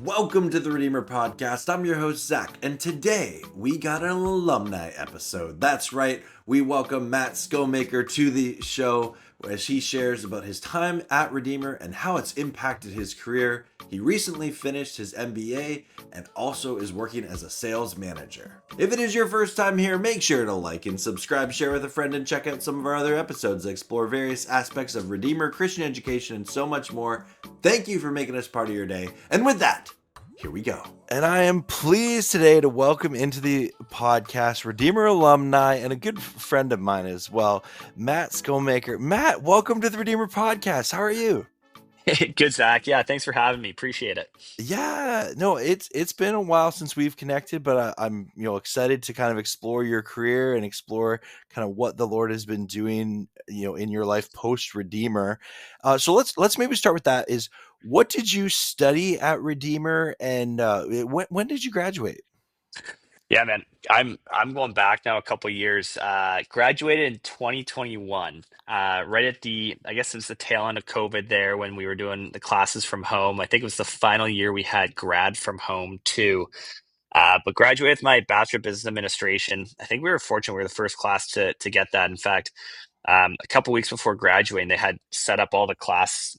Welcome to the Redeemer Podcast. I'm your host, Zach, and today we got an alumni episode. That's right, we welcome Matt Skowmaker to the show as he shares about his time at Redeemer and how it's impacted his career. He recently finished his MBA and also is working as a sales manager. If it is your first time here, make sure to like and subscribe, share with a friend, and check out some of our other episodes that explore various aspects of Redeemer, Christian education, and so much more. Thank you for making us part of your day. And with that, here we go. And I am pleased today to welcome into the podcast Redeemer Alumni and a good friend of mine as well, Matt Skowmaker. Matt, welcome to the Redeemer Podcast. How are you? Good, Zach. Yeah, thanks for having me. Appreciate it. Yeah, no, it's been a while since we've connected, but I'm excited to kind of explore your career and explore kind of what the Lord has been doing in your life post Redeemer. So let's maybe start with that. Is what did you study at Redeemer, and when did you graduate? Yeah, man. I'm going back now a couple of years. Graduated in 2021. Right at I guess it was the tail end of COVID there when we were doing the classes from home. I think it was the final year we had grad from home too. But graduated with my Bachelor of Business Administration. I think we were fortunate. We were the first class to get that. In fact, a couple weeks before graduating, they had set up all the class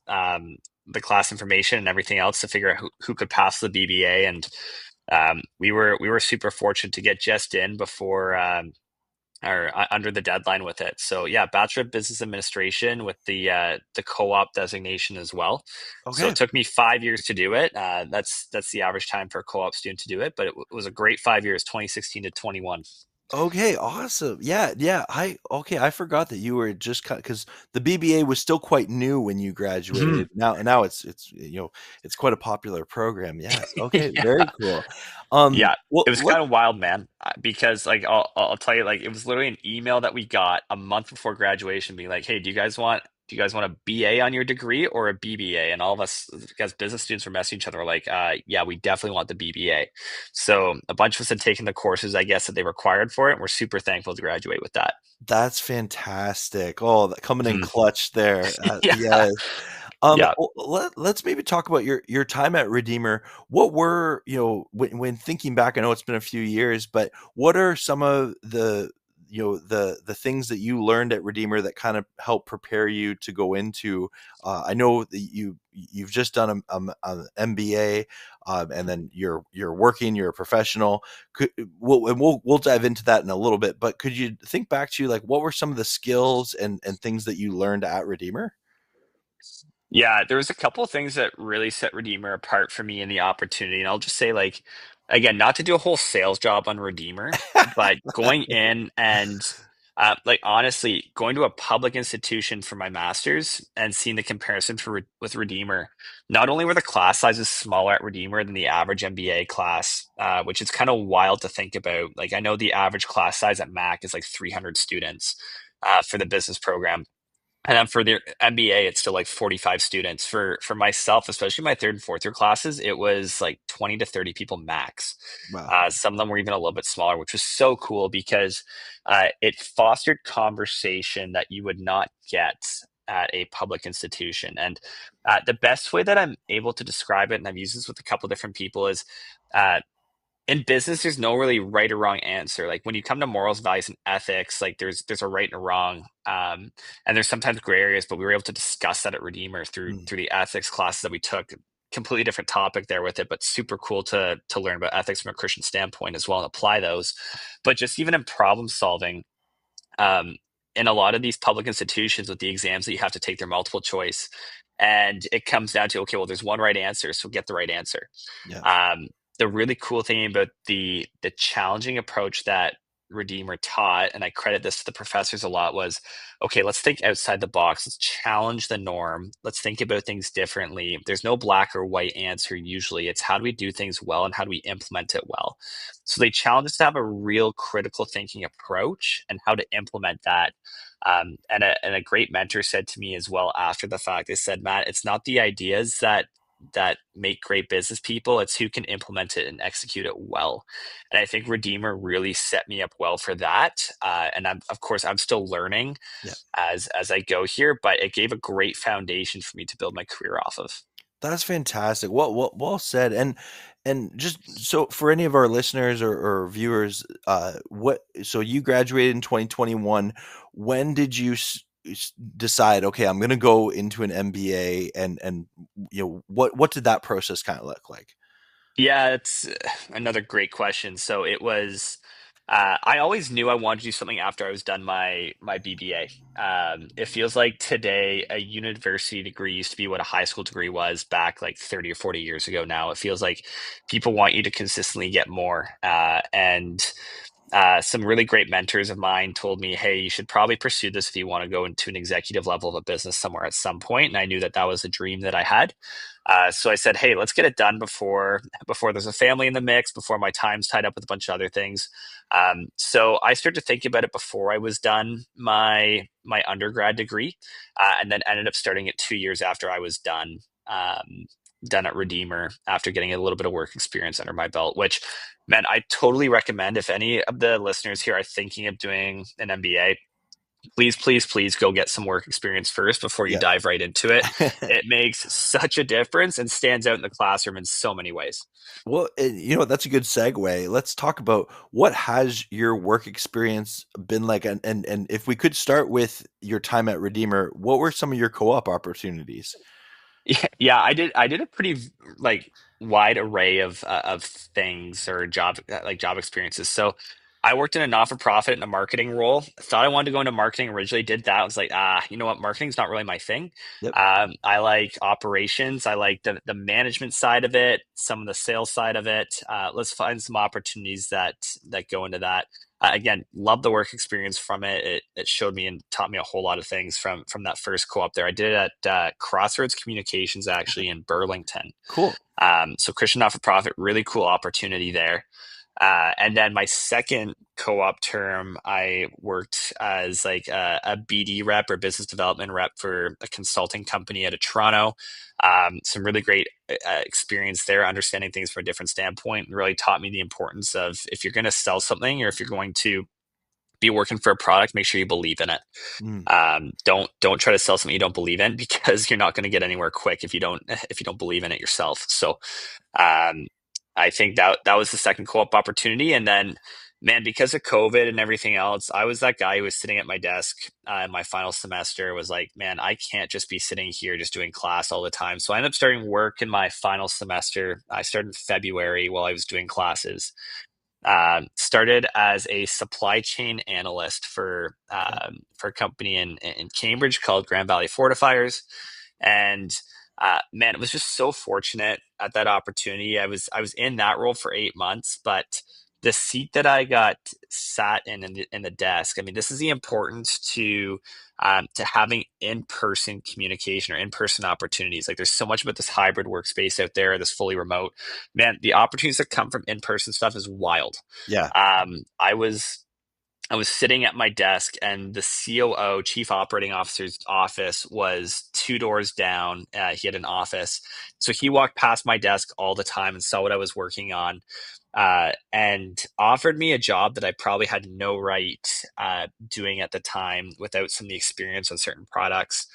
information and everything else to figure out who could pass the BBA. And we were super fortunate to get just in before or under the deadline with it. So yeah, Bachelor of Business Administration with the co-op designation as well. So Okay. it took me 5 years to do it. That's the average time for a co-op student to do it, but it was a great 5 years, 2016 to 21. Okay, awesome. Yeah. I forgot that you were just because the BBA was still quite new when you Mhm. graduated. Now it's quite a popular program. Yeah. Okay, Yeah. very cool. Yeah, Well, it was kind of wild, man, because like I'll tell you, like it was literally an email that we got a month before graduation, being like, "Hey, do you guys want a BA on your degree or a BBA?" And all of us, as business students, were messaging each other, we're like, "Yeah, we definitely want the BBA." So a bunch of us had taken the courses, I guess, that they required for it, and we're super thankful to graduate with that. that's fantastic. Oh, coming in Mhm. clutch there. Yeah, Yeah. yeah. Let's maybe talk about your time at Redeemer. What were, when thinking back, I know it's been a few years, but what are some of the things that you learned at Redeemer that kind of helped prepare you to go into, I know that you've just done a MBA, and then you're working, you're a professional. We'll dive into that in a little bit, but could you think back to like what were some of the skills and things that you learned at Redeemer? Yeah, there was a couple of things that really set Redeemer apart for me in the opportunity. And I'll just say, like, again, not to do a whole sales job on Redeemer, but going in and like honestly, going to a public institution for my master's and seeing the comparison with Redeemer. Not only were the class sizes smaller at Redeemer than the average MBA class, which is kind of wild to think about. Like, I know the average class size at Mac is like 300 students for the business program, and then for the MBA, it's still like 45 students. For myself, especially my third and fourth year classes, it was like 20 to 30 people max. Wow. Some of them were even a little bit smaller, which was so cool because it fostered conversation that you would not get at a public institution. And the best way that I'm able to describe it, and I've used this with a couple different people, is uh, in business there's no really right or wrong answer. Like when you come to morals, values, and ethics, like there's a right and a wrong, and there's sometimes gray areas, but we were able to discuss that at Redeemer Mm. through the ethics classes that we took. Completely different topic there with it, but super cool to learn about ethics from a Christian standpoint as well and apply those. But just even in problem solving, um, in a lot of these public institutions with the exams that you have to take, they're multiple choice, and it comes down to, okay, well, there's one right answer, so get the right answer. Yeah. um, the really cool thing about the challenging approach that Redeemer taught, and I credit this to the professors a lot, was okay, let's think outside the box. Let's challenge the norm. Let's think about things differently. There's no black or white answer usually. It's how do we do things well and how do we implement it well. So they challenge us to have a real critical thinking approach and how to implement that. And a great mentor said to me as well after the fact, they said, Matt, it's not the ideas that make great business people, it's who can implement it and execute it well. And I think Redeemer really set me up well for that. And of course I'm still learning Yeah. as I go here, but it gave a great foundation for me to build my career off of. That's fantastic. Well said. And just so for any of our listeners or viewers, what so you graduated in 2021. When did you decide, okay, I'm going to go into an MBA, and what did that process kind of look like? Yeah, it's another great question. So it was, I always knew I wanted to do something after I was done my BBA. It feels like today a university degree used to be what a high school degree was back like 30 or 40 years ago now. It feels like people want you to consistently get more. And some really great mentors of mine told me, hey, you should probably pursue this if you want to go into an executive level of a business somewhere at some point. And I knew that that was a dream that I had. So I said, hey, let's get it done before there's a family in the mix, before my time's tied up with a bunch of other things. So I started to think about it before I was done my undergrad degree, and then ended up starting it 2 years after I was done. Done at Redeemer after getting a little bit of work experience under my belt, which, man, I totally recommend if any of the listeners here are thinking of doing an MBA, please, please, please go get some work experience first before you Yeah. dive right into it. It makes such a difference and stands out in the classroom in so many ways. Well, that's a good segue. Let's talk about what has your work experience been like, and if we could start with your time at Redeemer, what were some of your co-op opportunities? Yeah, I did a pretty like wide array of things or job experiences. So I worked in a not-for-profit in a marketing role. Thought I wanted to go into marketing originally, did that. I was like, you know what, marketing's not really my thing. Yep. I like operations. I like the management side of it, some of the sales side of it. Let's find some opportunities that go into that. Again, love the work experience from it. It showed me and taught me a whole lot of things from that first co-op there. I did it at Crossroads Communications actually in Burlington. Cool. So Christian not-for-profit, really cool opportunity there. And then my second co-op term, I worked as like a BD rep or business development rep for a consulting company out of Toronto. Some really great experience there, understanding things from a different standpoint, and really taught me the importance of if you're going to sell something or if you're going to be working for a product, make sure you believe in it. Mm, Don't try to sell something you don't believe in because you're not going to get anywhere quick if you don't believe in it yourself. So um, I think that was the second co-op opportunity, and then, man, because of COVID and everything else, I was that guy who was sitting at my desk in my final semester. Was like, man, I can't just be sitting here just doing class all the time. So I ended up starting work in my final semester. I started in February while I was doing classes. Started as a supply chain analyst okay. for a company in Cambridge called Grand Valley Fortifiers, and man, it was just so fortunate at that opportunity. I was in that role for 8 months, but the seat that I got sat in the desk. I mean, this is the importance to having in-person communication or in-person opportunities. Like, there's so much about this hybrid workspace out there, this fully remote. Man, the opportunities that come from in-person stuff is wild. Yeah. I was sitting at my desk, and the COO, Chief Operating Officer's office, was two doors down. He had an office. So he walked past my desk all the time and saw what I was working on, and offered me a job that I probably had no right doing at the time without some of the experience on certain products.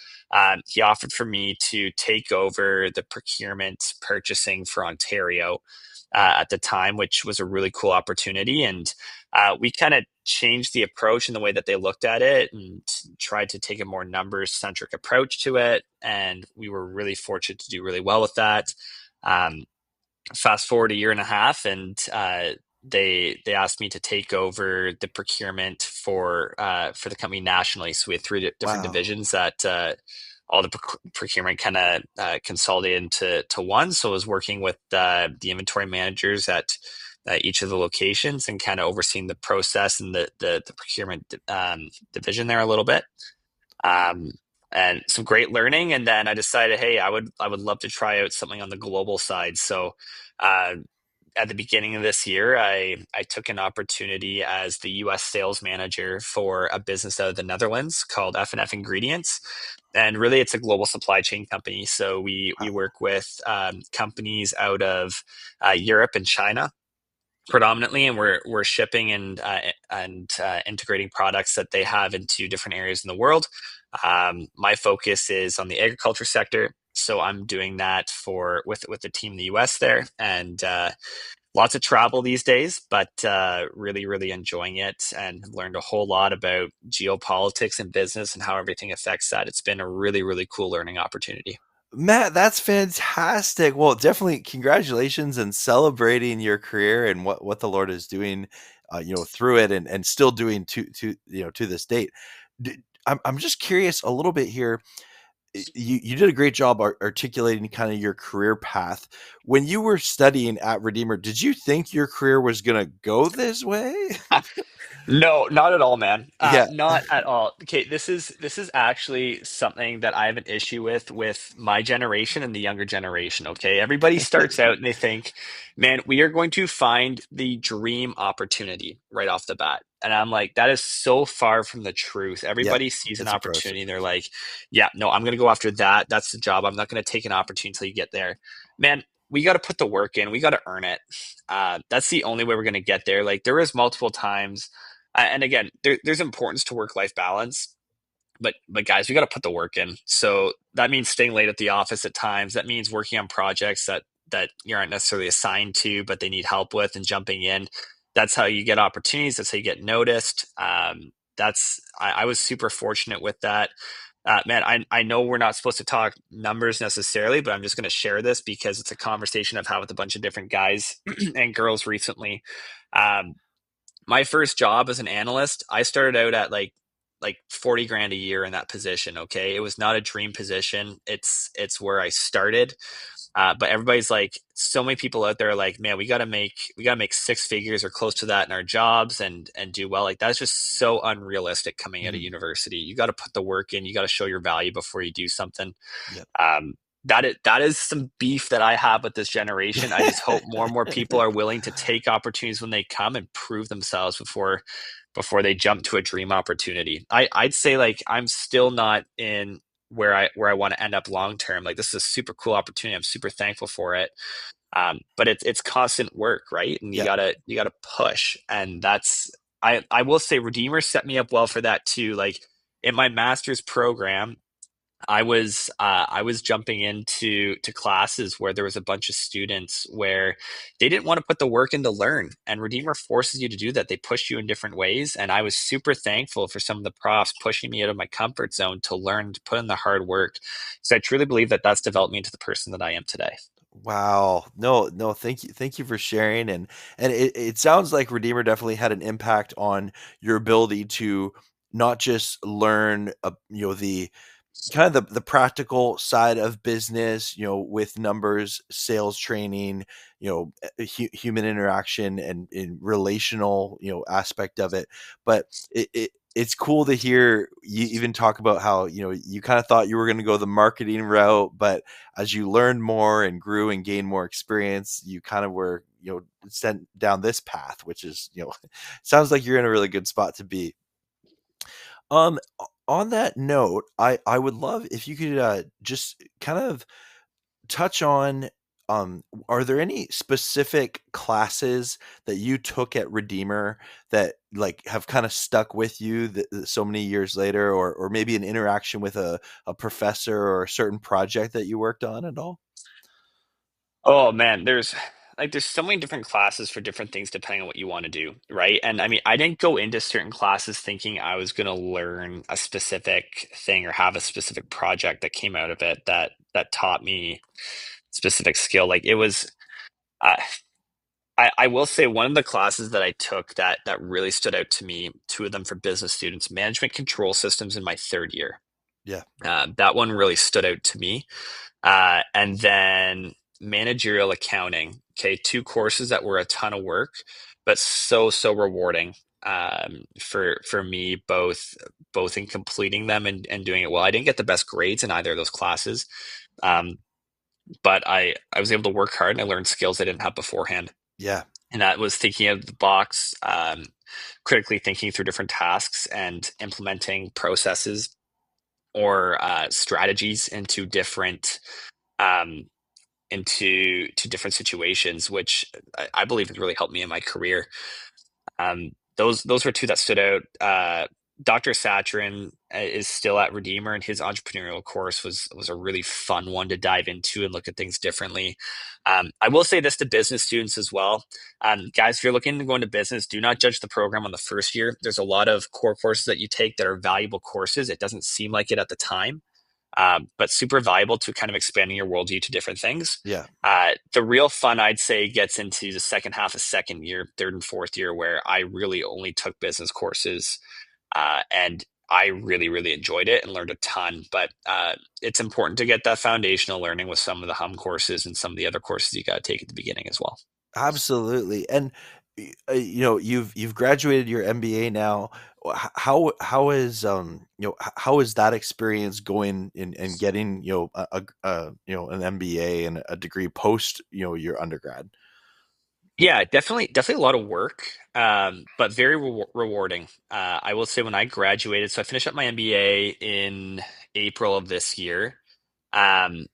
He offered for me to take over the procurement purchasing for Ontario at the time, which was a really cool opportunity. And we kind of changed the approach in the way that they looked at it and tried to take a more numbers centric approach to it. And we were really fortunate to do really well with that. Um, Fast forward a year and a half, and they asked me to take over the procurement for the company nationally. So we had three different Wow. divisions that all the procurement kind of consolidated into one. So I was working with the inventory managers at each of the locations and kind of overseeing the process and the procurement division there a little bit. Um, and some great learning. And then I decided, hey, I would love to try out something on the global side. So uh, at the beginning of this year, I took an opportunity as the U.S. sales manager for a business out of the Netherlands called F&F Ingredients, and really it's a global supply chain company. So we Wow. work with companies out of Europe and China predominantly, and we're shipping and integrating products that they have into different areas in the world. My focus is on the agriculture sector. So I'm doing that for with the team in the US there, and lots of travel these days, but really, really enjoying it and learned a whole lot about geopolitics and business and how everything affects that. It's been a really, really cool learning opportunity. Matt, that's fantastic. Well, definitely congratulations and celebrating your career and what the Lord is doing, through it and still doing to this date. I'm just curious a little bit here. You did a great job articulating kind of your career path. When you were studying at Redeemer, did you think your career was going to go this way? No, not at all, man. Yeah, Not at all. Okay, this is actually something that I have an issue with my generation and the younger generation. Okay, everybody starts out and they think, "Man, we are going to find the dream opportunity right off the bat," and I'm like, that is so far from the truth. yeah, Everybody sees an it's a process. opportunity and they're like, "Yeah, no, I'm going to go after that. That's the job. I'm not going to take an opportunity until you get there." Man, we got to put the work in. We got to earn it. That's the only way we're going to get there. Like there was multiple times and again, there's importance to work life balance, but guys, we got to put the work in. So that means staying late at the office at times. That means working on projects that you aren't necessarily assigned to, but they need help with, and jumping in. That's how you get opportunities. That's how you get noticed. I was super fortunate with that. Man, I know we're not supposed to talk numbers necessarily, but I'm just going to share this because it's a conversation I've had with a bunch of different guys and girls recently. Um, my first job as an analyst, I started out at like 40 grand a year in that position. Okay. It was not a dream position. It's where I started. But everybody's like, so many people out there are like, man, we gotta make six figures or close to that in our jobs and do well. Like that's just so unrealistic coming out of Mhm. university. You got to put the work in. You got to show your value before you do something. Yep. Um, that is some beef that I have with this generation. I just hope more and more people are willing to take opportunities when they come and prove themselves before they jump to a dream opportunity. I'd say like I'm still not in where I want to end up long term. Like this is a super cool opportunity. I'm super thankful for it. But it's constant work, right? And you Yeah. gotta push. And that's I will say Redeemer set me up well for that too. Like in my master's program, I was jumping into classes where there was a bunch of students where they didn't want to put the work in to learn, and Redeemer forces you to do that. They push you in different ways, and I was super thankful for some of the profs pushing me out of my comfort zone to learn to put in the hard work. So I truly believe that that's developed me into the person that I am today. Wow. No, no, thank you for sharing. And it sounds like Redeemer definitely had an impact on your ability to not just learn the kind of the practical side of business, with numbers, sales training, human interaction and in relational, aspect of it. But it's cool to hear you even talk about how, you kind of thought you were going to go the marketing route, but as you learned more and grew and gained more experience, you kind of were, sent down this path, which is, sounds like you're in a really good spot to be. On that note, I would love if you could just kind of touch on are there any specific classes that you took at Redeemer that like have kind of stuck with you that so many years later, or maybe an interaction with a professor or a certain project that you worked on at all? Oh man, there's so many different classes for different things depending on what you want to do, right? And I mean, I didn't go into certain classes thinking I was going to learn a specific thing or have a specific project that came out of it that taught me specific skill. Like it was, uh, I will say one of the classes that I took that really stood out to me, two of them for business students, management control systems in my third year. Yeah. That one really stood out to me. And then managerial accounting. Okay, two courses that were a ton of work, but so rewarding for me, both in completing them and doing it well. I didn't get the best grades in either of those classes, um, but I was able to work hard and I learned skills I didn't have beforehand. Yeah. And that was thinking out of the box, critically thinking through different tasks and implementing processes or strategies um, into different situations, which I believe has really helped me in my career. Those were two that stood out. Dr. Satrin is still at Redeemer, and his entrepreneurial course was a really fun one to dive into and look at things differently. I will say this to business students as well. Guys, if you're looking to go into business, do not judge the program on the first year. There's a lot of core courses that you take that are valuable courses. It doesn't seem like it at the time, but super valuable to kind of expanding your worldview to different things. Yeah. The real fun, I'd say, gets into the second half of second year, third and fourth year, where I really only took business courses, and I really, really enjoyed it and learned a ton. But it's important to get that foundational learning with some of the courses and some of the other courses you got to take at the beginning as well. Absolutely. And you've graduated your MBA now. How is how is that experience going in getting an MBA and a degree post your undergrad? Yeah, definitely a lot of work, but very rewarding. I will say when I graduated, so I finished up my MBA in April of this year. Um,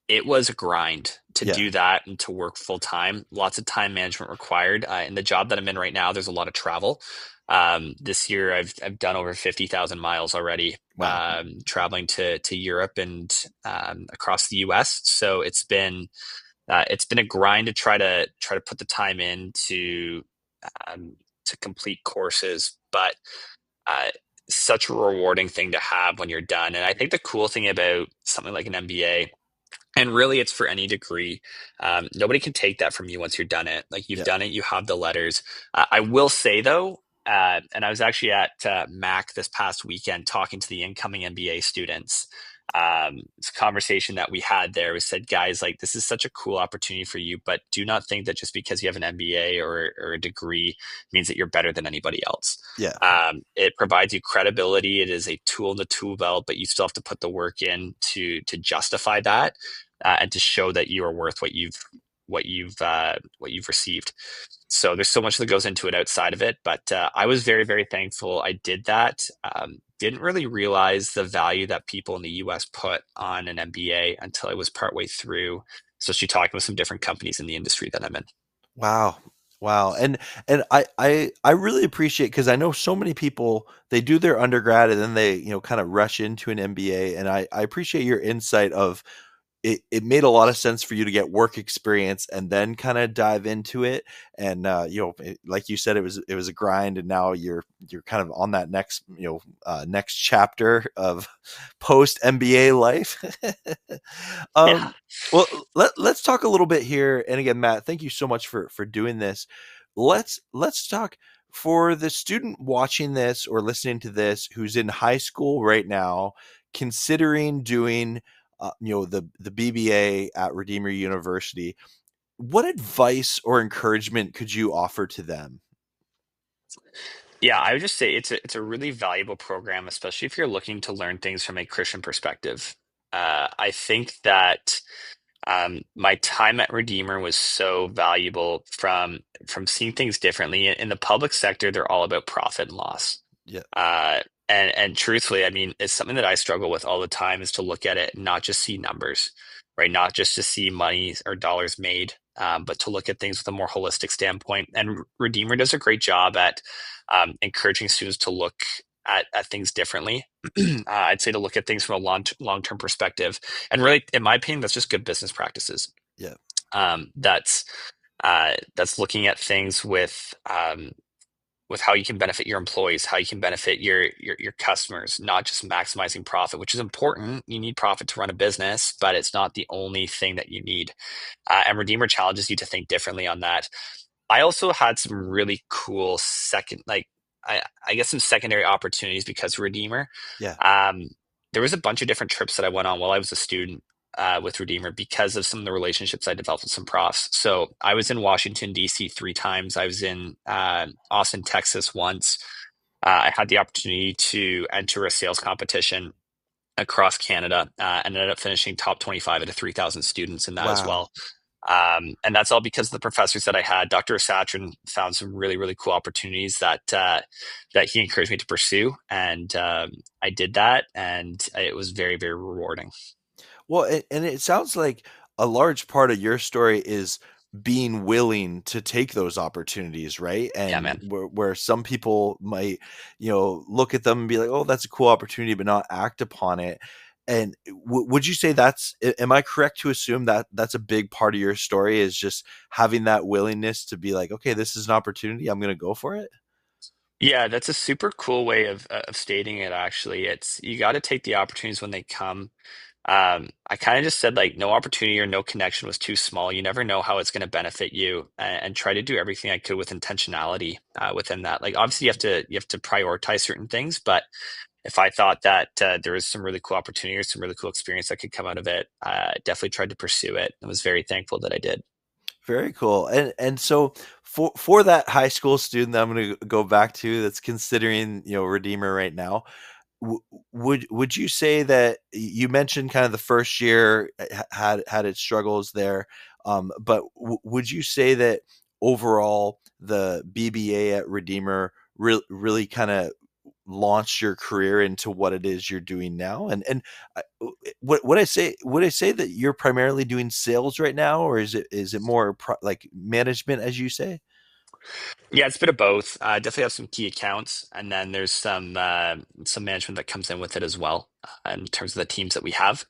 it was a grind to Yeah. do that and to work full time. Lots of time management required. In the job that I'm in right now, there's a lot of travel. This year, I've done over 50,000 miles already, Wow. traveling to Europe and across the U.S. So it's been a grind to try to put the time in to complete courses, but uh, such a rewarding thing to have when you're done. And I think the cool thing about something like an MBA, and really it's for any degree, nobody can take that from you once you're done it. Like you've Yeah. done it, you have the letters. I will say though, and I was actually at Mac this past weekend talking to the incoming MBA students. It's a conversation that we had there. We said, guys, like this is such a cool opportunity for you, but do not think that just because you have an MBA or a degree means that you're better than anybody else. Yeah. It provides you credibility. It is a tool in the tool belt, but you still have to put the work in to justify that, and to show that you are worth what you've received. So there's so much that goes into it outside of it, but I was very, very thankful I did that. Didn't really realize the value that people in the US put on an MBA until I was partway through, especially talking with some different companies in the industry that I'm in. Wow. Wow. And I really appreciate, because I know so many people, they do their undergrad and then they, kind of rush into an MBA. And I appreciate your insight of it made a lot of sense for you to get work experience and then kind of dive into it. And like you said, it was a grind, and now you're kind of on that next chapter of post MBA life. Yeah. um well, let's talk a little bit here. And again, Matt, thank you so much for doing this. Let's talk for the student watching this or listening to this who's in high school right now, considering doing the BBA at Redeemer University. What advice or encouragement could you offer to them? Yeah, I would just say it's a really valuable program, especially if you're looking to learn things from a Christian perspective. I think that my time at Redeemer was so valuable from seeing things differently. In the public sector, they're all about profit and loss. Yeah. And truthfully, I mean, it's something that I struggle with all the time is to look at it and not just see numbers, right? Not just to see money or dollars made, but to look at things with a more holistic standpoint. And Redeemer does a great job at encouraging students to look at things differently. I'd say to look at things from a long-term perspective. And really, in my opinion, that's just good business practices. Yeah. That's that's looking at things with how you can benefit your employees, how you can benefit your customers, not just maximizing profit, which is important. You need profit to run a business, but it's not the only thing that you need. And Redeemer challenges you to think differently on that. I also had some really cool I guess some secondary opportunities because of Redeemer. Yeah. Um, there was a bunch of different trips that I went on while I was a student with Redeemer because of some of the relationships I developed with some profs. So I was in Washington, D.C. 3 times. I was in Austin, Texas once. I had the opportunity to enter a sales competition across Canada, and ended up finishing top 25 out of 3,000 students in that as Wow. well. And that's all because of the professors that I had. Dr. Satrin found some really, really cool opportunities that he encouraged me to pursue, and I did that, and it was very, very rewarding. Well, and it sounds like a large part of your story is being willing to take those opportunities, right? Yeah, And man. where some people might, look at them and be like, oh, that's a cool opportunity, but not act upon it. And would you say am I correct to assume that that's a big part of your story, is just having that willingness to be like, okay, this is an opportunity, I'm going to go for it? Yeah, that's a super cool way of stating it, actually. It's you got to take the opportunities when they come. I kind of just said like no opportunity or no connection was too small. You never know how it's going to benefit you, and try to do everything I could with intentionality within that. Like obviously you have to prioritize certain things, but if I thought that there was some really cool opportunity or some really cool experience that could come out of it, definitely tried to pursue it. I was very thankful that I did. Very cool. And so for that high school student that I'm going to go back to, that's considering, Redeemer right now, w- would you say that you mentioned kind of the first year had its struggles there, but would you say that overall the BBA at Redeemer really kind of launched your career into what it is you're doing now? And what would I say that you're primarily doing sales right now, or is it more like management, as you say? Yeah, it's a bit of both. Definitely have some key accounts, and then there's some management that comes in with it as well, in terms of the teams that we have.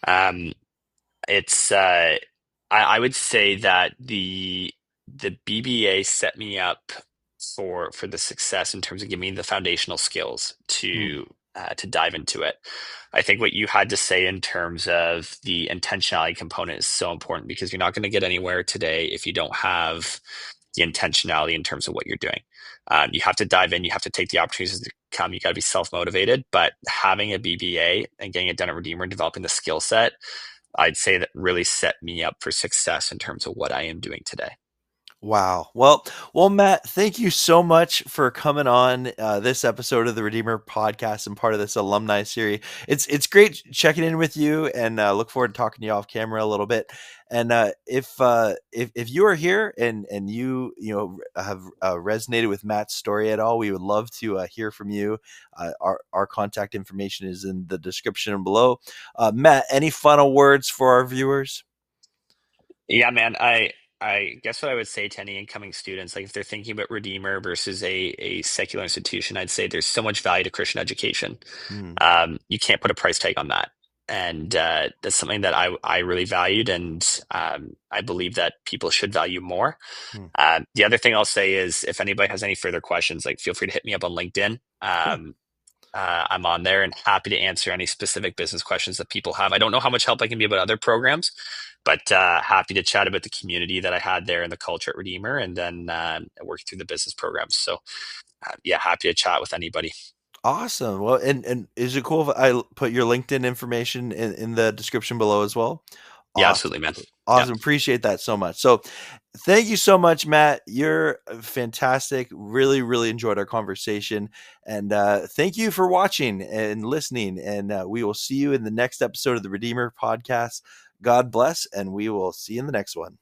Um, it's I would say that the BBA set me up for the success in terms of giving me the foundational skills Hmm. to dive into it. I think what you had to say in terms of the intentionality component is so important because you're not going to get anywhere today if you don't have the intentionality in terms of what you're doing. You have to dive in. You have to take the opportunities to come. You got to be self motivated. But having a BBA and getting it done at Redeemer and developing the skill set, I'd say that really set me up for success in terms of what I am doing today. Wow. Well, Matt, thank you so much for coming on this episode of the Redeemer podcast and part of this alumni series. It's great checking in with you, and look forward to talking to you off camera a little bit. And if you are here and you have resonated with Matt's story at all, we would love to hear from you. Our contact information is in the description below. Matt, any final words for our viewers? Yeah, man. I guess what I would say to any incoming students, like if they're thinking about Redeemer versus a secular institution, I'd say there's so much value to Christian education. Hmm. You can't put a price tag on that, and that's something that I really valued, and I believe that people should value more. Hmm. The other thing I'll say is, if anybody has any further questions, like feel free to hit me up on LinkedIn. Cool. I'm on there and happy to answer any specific business questions that people have. I don't know how much help I can be about other programs, but happy to chat about the community that I had there and the culture at Redeemer, and then work through the business programs. So, yeah, happy to chat with anybody. Awesome. Well, and is it cool if I put your LinkedIn information in the description below as well? Yeah, Awesome. absolutely, man. Yeah, Awesome. Appreciate that so much. So thank you so much, Matt. You're fantastic. Really, really enjoyed our conversation. And thank you for watching and listening. And we will see you in the next episode of the Redeemer podcast. God bless, and we will see you in the next one.